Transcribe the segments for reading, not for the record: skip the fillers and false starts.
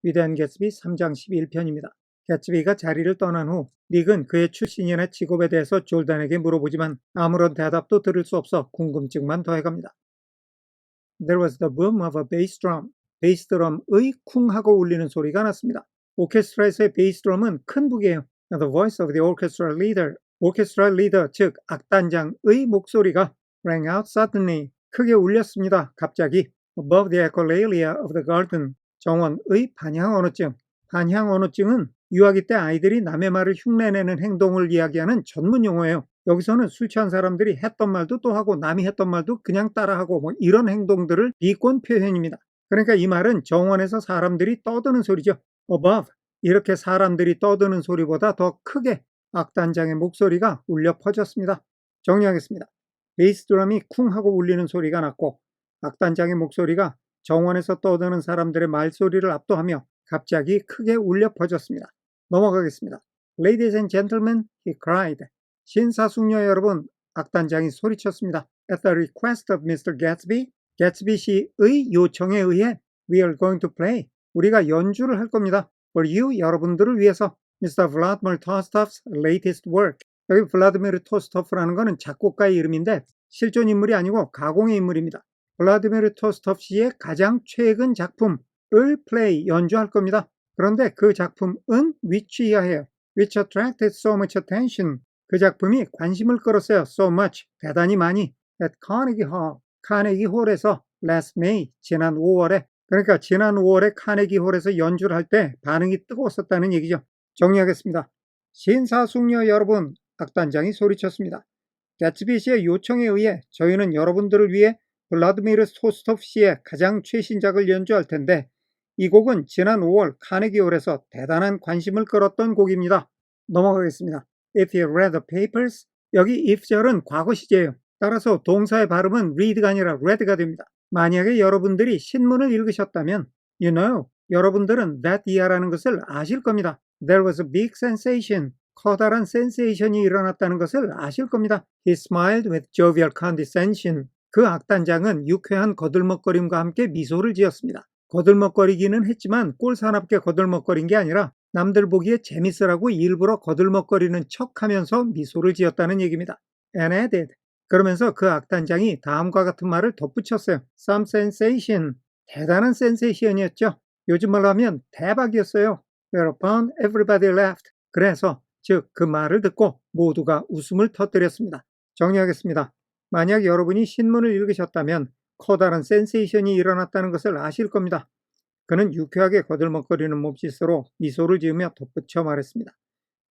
위대한 개츠비 3장 11편입니다. 개츠비가 자리를 떠난 후 닉은 그의 출신이나 직업에 대해서 졸단에게 물어보지만 아무런 대답도 들을 수 없어 궁금증만 더해갑니다. There was the boom of a bass drum. 베이스 드럼의 쿵 하고 울리는 소리가 났습니다. 오케스트라에서의 베이스 드럼은 큰 북이에요. The voice of the orchestra leader. 오케스트라 리더, 즉 악단장의 목소리가 rang out suddenly. 크게 울렸습니다. 갑자기. Above the echolalia of the garden. 정원의 반향 언어증. 반향 언어증은 유아기 때 아이들이 남의 말을 흉내내는 행동을 이야기하는 전문 용어예요. 여기서는 술 취한 사람들이 했던 말도 또 하고 남이 했던 말도 그냥 따라하고 뭐 이런 행동들을 비꼰 표현입니다. 그러니까 이 말은 정원에서 사람들이 떠드는 소리죠. Above. 이렇게 사람들이 떠드는 소리보다 더 크게 악단장의 목소리가 울려 퍼졌습니다. 정리하겠습니다. 베이스 드럼이 쿵 하고 울리는 소리가 났고 악단장의 목소리가 정원에서 떠드는 사람들의 말소리를 압도하며 갑자기 크게 울려 퍼졌습니다. 넘어가겠습니다. Ladies and gentlemen, he cried. 신사숙녀 여러분, 악단장이 소리쳤습니다. At the request of Mr. Gatsby, 개츠비 씨의 요청에 의해 we are going to play. 우리가 연주를 할 겁니다. For you, 여러분들을 위해서 Mr. Vladimir Tostov's latest work. 여기 블라디미르 토스토프라는 것은 작곡가의 이름인데 실존 인물이 아니고 가공의 인물입니다. 블라디미르 토스토프 씨의 가장 최근 작품을 play, 연주할 겁니다. 그런데 그 작품은 which 이하예요. Which attracted so much attention. 그 작품이 관심을 끌었어요. So much, 대단히 많이. At Carnegie Hall, 카네기 홀에서 last May, 지난 5월에, 그러니까 지난 5월에 카네기 홀에서 연주를 할 때 반응이 뜨거웠었다는 얘기죠. 정리하겠습니다. 신사숙녀 여러분, 악단장이 소리쳤습니다. 개츠비 씨의 요청에 의해 저희는 여러분들을 위해 블라디미르 토스토프 씨의 가장 최신작을 연주할 텐데 이 곡은 지난 5월 카네기 홀에서 대단한 관심을 끌었던 곡입니다. 넘어가겠습니다. If you read the papers, 여기 if절은 과거 시제예요. 따라서 동사의 발음은 read가 아니라 read가 됩니다. 만약에 여러분들이 신문을 읽으셨다면 you know, 여러분들은 that year라는 것을 아실 겁니다. There was a big sensation. 커다란 센세이션이 일어났다는 것을 아실 겁니다. He smiled with jovial condescension. 그 악단장은 유쾌한 거들먹거림과 함께 미소를 지었습니다. 거들먹거리기는 했지만 꼴사납게 거들먹거린 게 아니라 남들 보기에 재밌으라고 일부러 거들먹거리는 척하면서 미소를 지었다는 얘기입니다. And added. 그러면서 그 악단장이 다음과 같은 말을 덧붙였어요. Some sensation. 대단한 센세이션이었죠. 요즘 말로 하면 대박이었어요. Whereupon everybody laughed. 그래서 즉 그 말을 듣고 모두가 웃음을 터뜨렸습니다. 정리하겠습니다. 만약 여러분이 신문을 읽으셨다면 커다란 센세이션이 일어났다는 것을 아실 겁니다. 그는 유쾌하게 거들먹거리는 몸짓으로 미소를 지으며 덧붙여 말했습니다.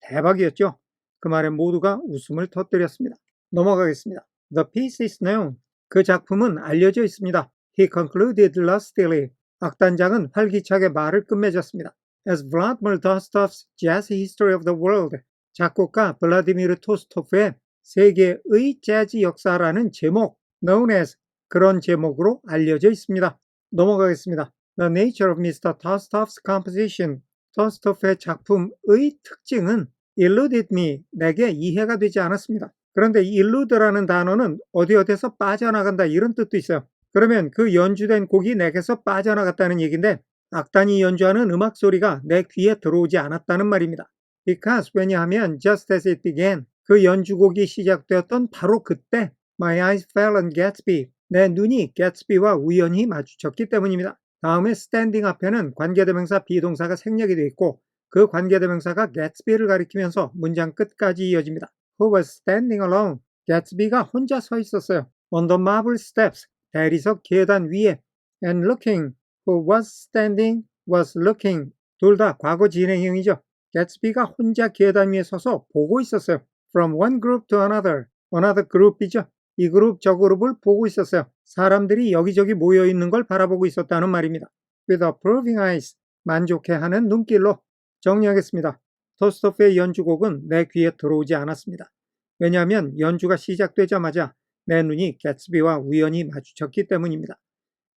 대박이었죠? 그 말에 모두가 웃음을 터뜨렸습니다. 넘어가겠습니다. The piece is known. 그 작품은 알려져 있습니다. He concluded lustily. 악단장은 활기차게 말을 끝맺었습니다. As Vladimir Tostov's Jazz History of the World. 작곡가 블라디미르 토스토프의 세계의 재즈 역사라는 제목, known as 그런 제목으로 알려져 있습니다. 넘어가겠습니다. The nature of Mr. Tostov's composition. 토스토프의 작품의 특징은 eluded me, 내게 이해가 되지 않았습니다. 그런데 elude라는 단어는 어디에서 빠져나간다 이런 뜻도 있어요. 그러면 그 연주된 곡이 내게서 빠져나갔다는 얘기인데 악단이 연주하는 음악 소리가 내 귀에 들어오지 않았다는 말입니다. Because 왜냐하면 just as it began, 그 연주곡이 시작되었던 바로 그때 My eyes fell on Gatsby, 내 눈이 개츠비와 우연히 마주쳤기 때문입니다. 다음에 standing 앞에는 관계대명사 비동사가 생략이 되어 있고 그 관계대명사가 개츠비를 가리키면서 문장 끝까지 이어집니다. Who was standing alone? 개츠비가 혼자 서 있었어요. On the marble steps, 대리석 계단 위에. And looking, who was standing, was looking. 둘 다 과거 진행형이죠. 개츠비가 혼자 계단 위에 서서 보고 있었어요. From one group to another. another group이죠. 이 그룹 저 그룹을 보고 있었어요. 사람들이 여기저기 모여 있는 걸 바라보고 있었다는 말입니다. With approving eyes. 만족해하는 눈길로. 정리하겠습니다. 토스토프의 연주곡은 내 귀에 들어오지 않았습니다. 왜냐하면 연주가 시작되자마자 내 눈이 개츠비와 우연히 마주쳤기 때문입니다.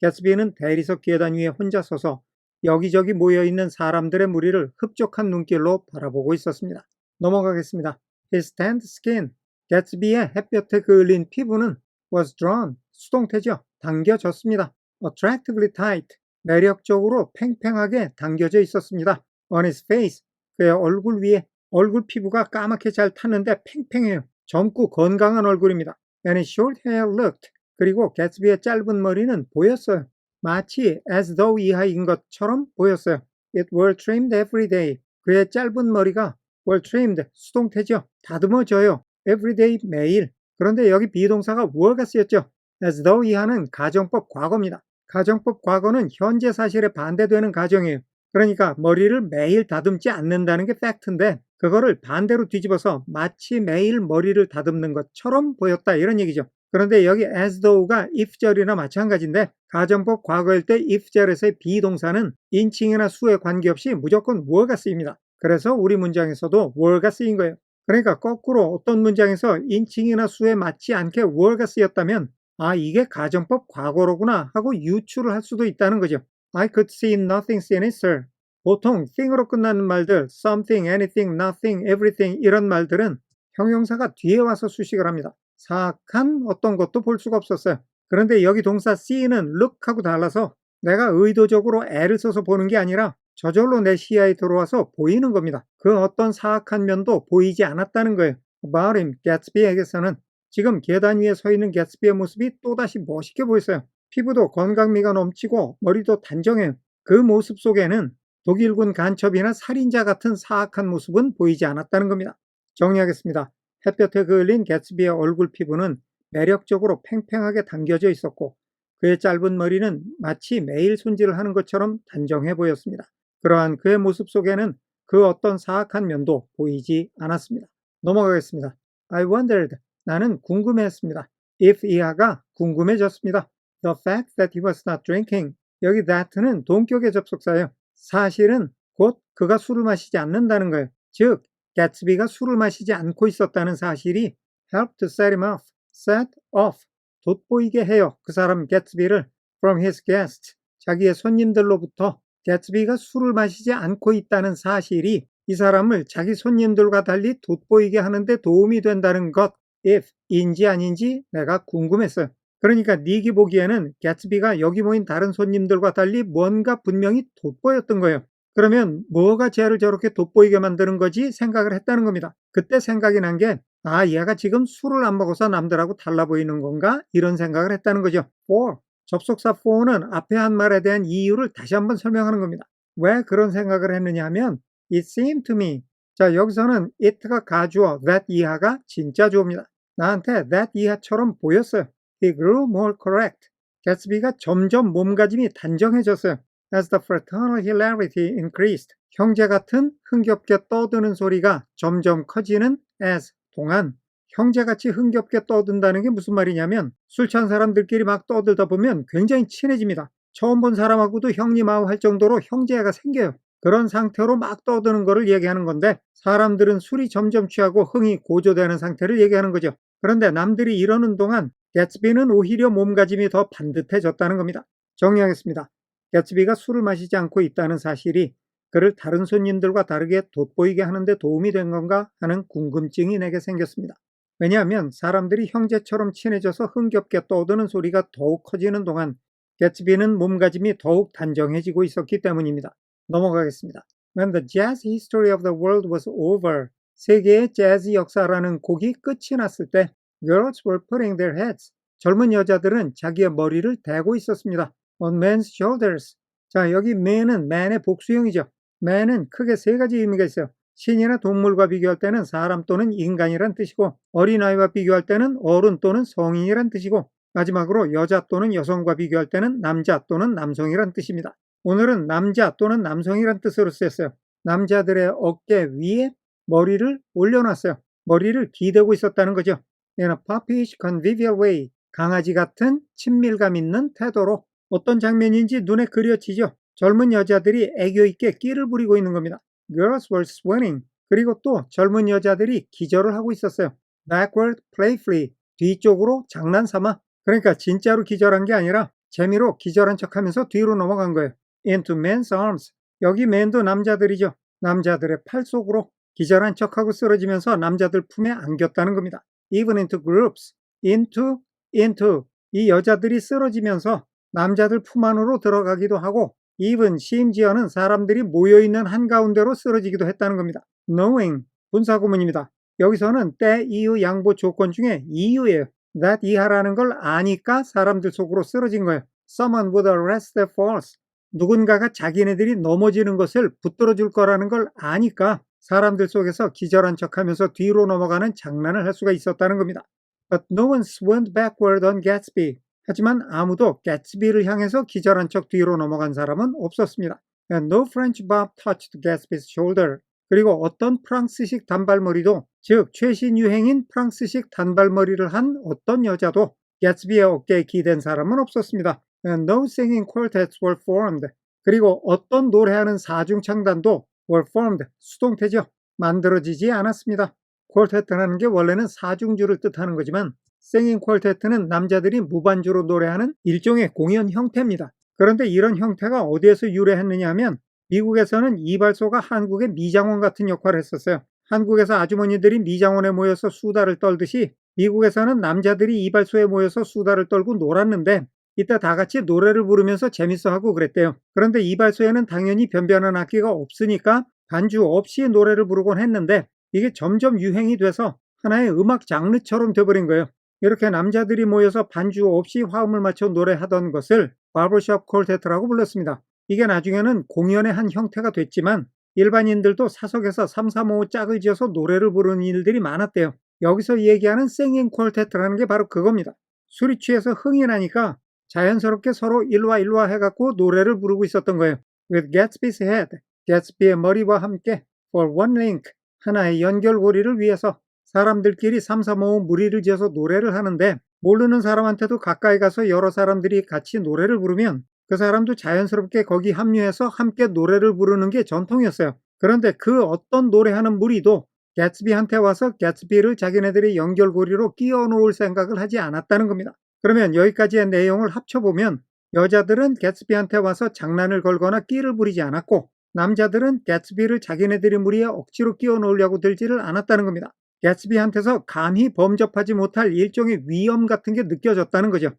개츠비는 대리석 계단 위에 혼자 서서 여기저기 모여있는 사람들의 무리를 흡족한 눈길로 바라보고 있었습니다. 넘어가겠습니다. His tanned skin. 개츠비의 햇볕에 그을린 피부는 was drawn. 수동태죠. 당겨졌습니다. Attractively tight. 매력적으로 팽팽하게 당겨져 있었습니다. On his face, 그의 얼굴 위에 얼굴 피부가 까맣게 잘 탔는데 팽팽해요. 젊고 건강한 얼굴입니다. And his short hair looked, 그리고 개츠비의 짧은 머리는 보였어요. 마치 as though 이하인 것처럼 보였어요. It were trimmed every day. 그의 짧은 머리가 were trimmed, 수동태죠. 다듬어져요. every day, 매일. 그런데 여기 비동사가 were가 쓰였죠. as though 이하는 가정법 과거입니다. 가정법 과거는 현재 사실에 반대되는 가정이에요. 그러니까 머리를 매일 다듬지 않는다는 게 팩트인데 그거를 반대로 뒤집어서 마치 매일 머리를 다듬는 것처럼 보였다 이런 얘기죠. 그런데 여기 as though가 if절이나 마찬가지인데 가정법 과거일 때 if절에서의 비동사는 인칭이나 수에 관계없이 무조건 were가 쓰입니다. 그래서 우리 문장에서도 were가 쓰인 거예요. 그러니까 거꾸로 어떤 문장에서 인칭이나 수에 맞지 않게 were가 쓰였다면 아, 이게 가정법 과거로구나 하고 유추를 할 수도 있다는 거죠. I could see nothing sinister. 보통 thing으로 끝나는 말들, something, anything, nothing, everything 이런 말들은 형용사가 뒤에 와서 수식을 합니다. 사악한 어떤 것도 볼 수가 없었어요. 그런데 여기 동사 see는 look하고 달라서 내가 의도적으로 애를 써서 보는 게 아니라 저절로 내 시야에 들어와서 보이는 겁니다. 그 어떤 사악한 면도 보이지 않았다는 거예요. About him, 개츠비에게서는 지금 계단 위에 서 있는 개츠비의 모습이 또다시 멋있게 보였어요. 피부도 건강미가 넘치고 머리도 단정해요. 그 모습 속에는 독일군 간첩이나 살인자 같은 사악한 모습은 보이지 않았다는 겁니다. 정리하겠습니다. 햇볕에 그을린 개츠비의 얼굴 피부는 매력적으로 팽팽하게 당겨져 있었고 그의 짧은 머리는 마치 매일 손질을 하는 것처럼 단정해 보였습니다. 그러한 그의 모습 속에는 그 어떤 사악한 면도 보이지 않았습니다. 넘어가겠습니다. I wondered. 나는 궁금해했습니다. if 이하가 궁금해졌습니다. The fact that he was not drinking. 여기 that는 동격의 접속사예요. 사실은 곧 그가 술을 마시지 않는다는 거예요. 즉, 개츠비가 술을 마시지 않고 있었다는 사실이 helped to set him off. set off. 돋보이게 해요. 그 사람 개츠비를 from his guests. 자기의 손님들로부터 개츠비가 술을 마시지 않고 있다는 사실이 이 사람을 자기 손님들과 달리 돋보이게 하는데 도움이 된다는 것. if 인지 아닌지 내가 궁금했어요. 그러니까 닉이 보기에는 개츠비가 여기 모인 다른 손님들과 달리 뭔가 분명히 돋보였던 거예요. 그러면 뭐가 쟤를 저렇게 돋보이게 만드는 거지 생각을 했다는 겁니다. 그때 생각이 난 게 아, 얘가 지금 술을 안 먹어서 남들하고 달라 보이는 건가? 이런 생각을 했다는 거죠. for. 접속사 for는 앞에 한 말에 대한 이유를 다시 한번 설명하는 겁니다. 왜 그런 생각을 했느냐 하면 it seemed to me. 자, 여기서는 it가 가주어, that 이하가 진짜 주어입니다. 나한테 that 이하처럼 보였어요. He grew more correct. 개츠비가 점점 몸가짐이 단정해졌어요. As the fraternal hilarity increased. 형제 같은 흥겹게 떠드는 소리가 점점 커지는 as 동안 형제같이 흥겹게 떠든다는 게 무슨 말이냐면 술 취한 사람들끼리 막 떠들다 보면 굉장히 친해집니다. 처음 본 사람하고도 형님하고 할 정도로 형제가 생겨요. 그런 상태로 막 떠드는 거를 얘기하는 건데 사람들은 술이 점점 취하고 흥이 고조되는 상태를 얘기하는 거죠. 그런데 남들이 이러는 동안 개츠비는 오히려 몸가짐이 더 반듯해졌다는 겁니다. 정리하겠습니다. 개츠비가 술을 마시지 않고 있다는 사실이 그를 다른 손님들과 다르게 돋보이게 하는데 도움이 된 건가 하는 궁금증이 내게 생겼습니다. 왜냐하면 사람들이 형제처럼 친해져서 흥겹게 떠드는 소리가 더욱 커지는 동안 개츠비는 몸가짐이 더욱 단정해지고 있었기 때문입니다. 넘어가겠습니다. When the jazz history of the world was over, 세계의 재즈 역사라는 곡이 끝이 났을 때 girls were putting their heads. 젊은 여자들은 자기의 머리를 대고 있었습니다. On men's shoulders. 자, 여기 man은 man의 복수형이죠. man은 크게 세 가지 의미가 있어요. 신이나 동물과 비교할 때는 사람 또는 인간이란 뜻이고 어린아이와 비교할 때는 어른 또는 성인이란 뜻이고 마지막으로 여자 또는 여성과 비교할 때는 남자 또는 남성이란 뜻입니다. 오늘은 남자 또는 남성이란 뜻으로 쓰였어요. 남자들의 어깨 위에 머리를 올려놨어요. 머리를 기대고 있었다는 거죠. In a puppyish convivial way. 강아지 같은 친밀감 있는 태도로 어떤 장면인지 눈에 그려지죠. 젊은 여자들이 애교 있게 끼를 부리고 있는 겁니다. Girls were swooning. 그리고 또 젊은 여자들이 기절을 하고 있었어요. Backward playfully. 뒤쪽으로 장난삼아. 그러니까 진짜로 기절한 게 아니라 재미로 기절한 척하면서 뒤로 넘어간 거예요. Into men's arms. 여기 man도 남자들이죠. 남자들의 팔 속으로 기절한 척하고 쓰러지면서 남자들 품에 안겼다는 겁니다. Even into groups. into. 이 여자들이 쓰러지면서 남자들 품 안으로 들어가기도 하고 even 심지어는 사람들이 모여있는 한가운데로 쓰러지기도 했다는 겁니다. knowing 분사구문입니다. 여기서는 때, 이유, 양보 조건 중에 이유예요. that 이하라는 걸 아니까 사람들 속으로 쓰러진 거예요. Someone would arrest their falls. 누군가가 자기네들이 넘어지는 것을 붙들어 줄 거라는 걸 아니까 사람들 속에서 기절한 척하면서 뒤로 넘어가는 장난을 할 수가 있었다는 겁니다. But no one went backward on Gatsby. 하지만 아무도 개츠비를 향해서 기절한 척 뒤로 넘어간 사람은 없었습니다. And no French barb touched Gatsby's shoulder. 그리고 어떤 프랑스식 단발머리도, 즉 최신 유행인 프랑스식 단발머리를 한 어떤 여자도 개츠비의 어깨에 기댄 사람은 없었습니다. And no singing quartets were formed. 그리고 어떤 노래하는 사중창단도 were formed, 수동태죠. 만들어지지 않았습니다. 콜테트라는 게 원래는 사중주를 뜻하는 거지만 singing quartet는 남자들이 무반주로 노래하는 일종의 공연 형태입니다. 그런데 이런 형태가 어디에서 유래했느냐 하면 미국에서는 이발소가 한국의 미장원 같은 역할을 했었어요. 한국에서 아주머니들이 미장원에 모여서 수다를 떨듯이 미국에서는 남자들이 이발소에 모여서 수다를 떨고 놀았는데 이때 다 같이 노래를 부르면서 재밌어하고 그랬대요. 그런데 이발소에는 당연히 변변한 악기가 없으니까 반주 없이 노래를 부르곤 했는데 이게 점점 유행이 돼서 하나의 음악 장르처럼 돼버린 거예요. 이렇게 남자들이 모여서 반주 없이 화음을 맞춰 노래하던 것을 바버샵 콜테트라고 불렀습니다. 이게 나중에는 공연의 한 형태가 됐지만 일반인들도 사석에서 3, 4, 5 짝을 지어서 노래를 부르는 일들이 많았대요. 여기서 얘기하는 singing quartet라는 게 바로 그겁니다. 술이 취해서 흥이 나니까 자연스럽게 서로 일와 해갖고 노래를 부르고 있었던 거예요. With Gatsby's head, 개츠비의 머리와 함께 for one link, 하나의 연결고리를 위해서 사람들끼리 3, 4, 5 무리를 지어서 노래를 하는데 모르는 사람한테도 가까이 가서 여러 사람들이 같이 노래를 부르면 그 사람도 자연스럽게 거기 합류해서 함께 노래를 부르는 게 전통이었어요. 그런데 그 어떤 노래하는 무리도 개츠비한테 와서 개츠비를 자기네들의 연결고리로 끼워 놓을 생각을 하지 않았다는 겁니다. 그러면 여기까지의 내용을 합쳐보면 여자들은 개츠비한테 와서 장난을 걸거나 끼를 부리지 않았고 남자들은 개츠비를 자기네들의 무리에 억지로 끼워 놓으려고 들지를 않았다는 겁니다. 개츠비한테서 감히 범접하지 못할 일종의 위험 같은 게 느껴졌다는 거죠.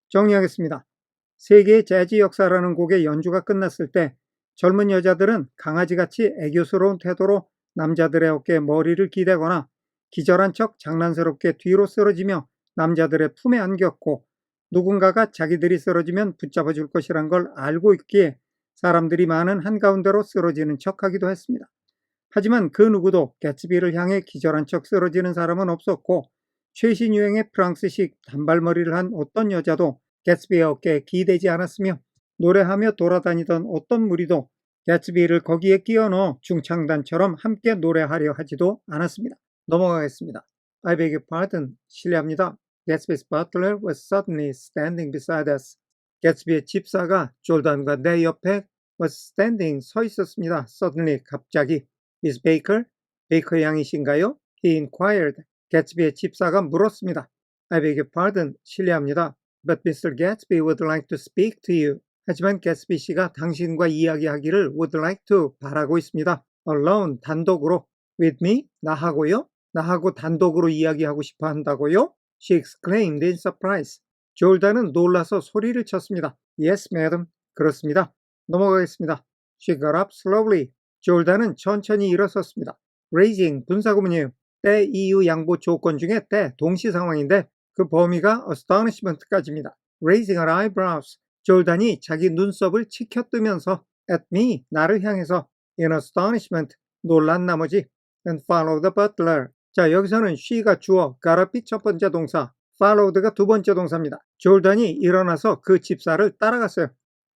정리하겠습니다. 세계의 재즈 역사라는 곡의 연주가 끝났을 때 젊은 여자들은 강아지같이 애교스러운 태도로 남자들의 어깨에 머리를 기대거나 기절한 척 장난스럽게 뒤로 쓰러지며 남자들의 품에 안겼고 누군가가 자기들이 쓰러지면 붙잡아 줄 것이란 걸 알고 있기에 사람들이 많은 한가운데로 쓰러지는 척하기도 했습니다. 하지만 그 누구도 개츠비를 향해 기절한 척 쓰러지는 사람은 없었고 최신 유행의 프랑스식 단발머리를 한 어떤 여자도 개츠비의 어깨에 기대지 않았으며 노래하며 돌아다니던 어떤 무리도 개츠비를 거기에 끼워 넣어 중창단처럼 함께 노래하려 하지도 않았습니다. 넘어가겠습니다. I beg your pardon. 실례합니다. Gatsby's butler was suddenly standing beside us. 개츠비의 집사가 졸단과 내 옆에 was standing, 서 있었습니다. Suddenly, 갑자기. Miss Baker? 베이커 양이신가요? He inquired. 개츠비의 집사가 물었습니다. I beg your pardon. 실례합니다. But Mr. Gatsby would like to speak to you. 하지만 개츠비 씨가 당신과 이야기하기를 would like to 바라고 있습니다. Alone, 단독으로. With me? 나하고요? 나하고 단독으로 이야기하고 싶어 한다고요? She exclaimed in surprise. 졸단은 놀라서 소리를 쳤습니다. Yes, madam. 그렇습니다. 넘어가겠습니다. She got up slowly. 졸단은 천천히 일어섰습니다. Raising, 분사구문이에요. 때, 이유, 양보 조건 중에 때, 동시 상황인데 그 범위가 astonishment까지입니다. Raising her eyebrows. 졸단이 자기 눈썹을 치켜뜨면서 at me, 나를 향해서 in astonishment, 놀란 나머지 and follow the butler. 자, 여기서는 she가 주어, got up이 첫 번째 동사, followed가 두 번째 동사입니다. 졸단이 일어나서 그 집사를 따라갔어요.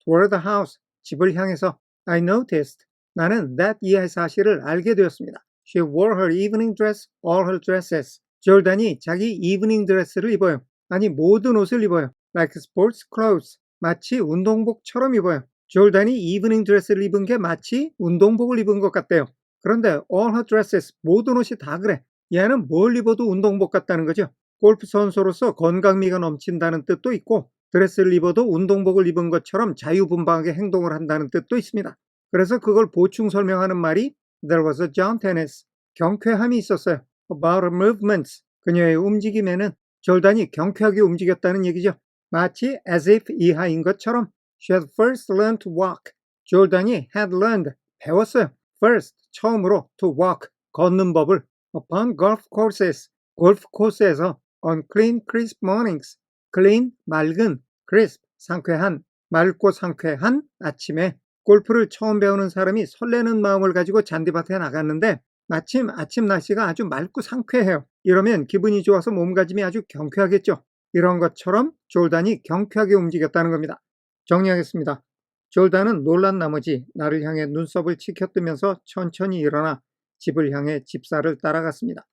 Toward the house, 집을 향해서. I noticed. 나는 that 이하의 사실을 알게 되었습니다. She wore her evening dress, all her dresses. 졸단이 자기 이브닝 드레스를 입어요. 아니, 모든 옷을 입어요. Like sports clothes. 마치 운동복처럼 입어요. 졸단이 이브닝 드레스를 입은 게 마치 운동복을 입은 것 같대요. 그런데 all her dresses, 모든 옷이 다 그래. 얘는 뭘 입어도 운동복 같다는 거죠. 골프 선수로서 건강미가 넘친다는 뜻도 있고 드레스를 입어도 운동복을 입은 것처럼 자유분방하게 행동을 한다는 뜻도 있습니다. 그래서 그걸 보충 설명하는 말이 There was a jauntiness, 경쾌함이 있었어요. About her movements, 그녀의 움직임에는 졸단이 경쾌하게 움직였다는 얘기죠. 마치 as if 이하인 것처럼 she had first learned to walk. 졸단이 had learned, 배웠어요. first, 처음으로 to walk, 걷는 법을 upon golf courses, 골프 코스에서 on clean, crisp mornings, clean, 맑은, crisp, 상쾌한, 맑고 상쾌한 아침에 골프를 처음 배우는 사람이 설레는 마음을 가지고 잔디밭에 나갔는데 마침 아침 날씨가 아주 맑고 상쾌해요. 이러면 기분이 좋아서 몸가짐이 아주 경쾌하겠죠. 이런 것처럼 졸단이 경쾌하게 움직였다는 겁니다. 정리하겠습니다. 졸단은 놀란 나머지 나를 향해 눈썹을 치켜뜨면서 천천히 일어나 집을 향해 집사를 따라갔습니다.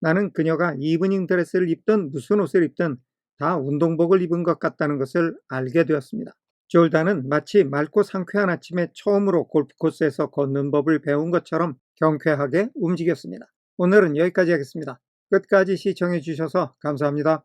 나는 그녀가 이브닝 드레스를 입든 무슨 옷을 입든 다 운동복을 입은 것 같다는 것을 알게 되었습니다. 졸단은 마치 맑고 상쾌한 아침에 처음으로 골프 코스에서 걷는 법을 배운 것처럼 경쾌하게 움직였습니다. 오늘은 여기까지 하겠습니다. 끝까지 시청해 주셔서 감사합니다.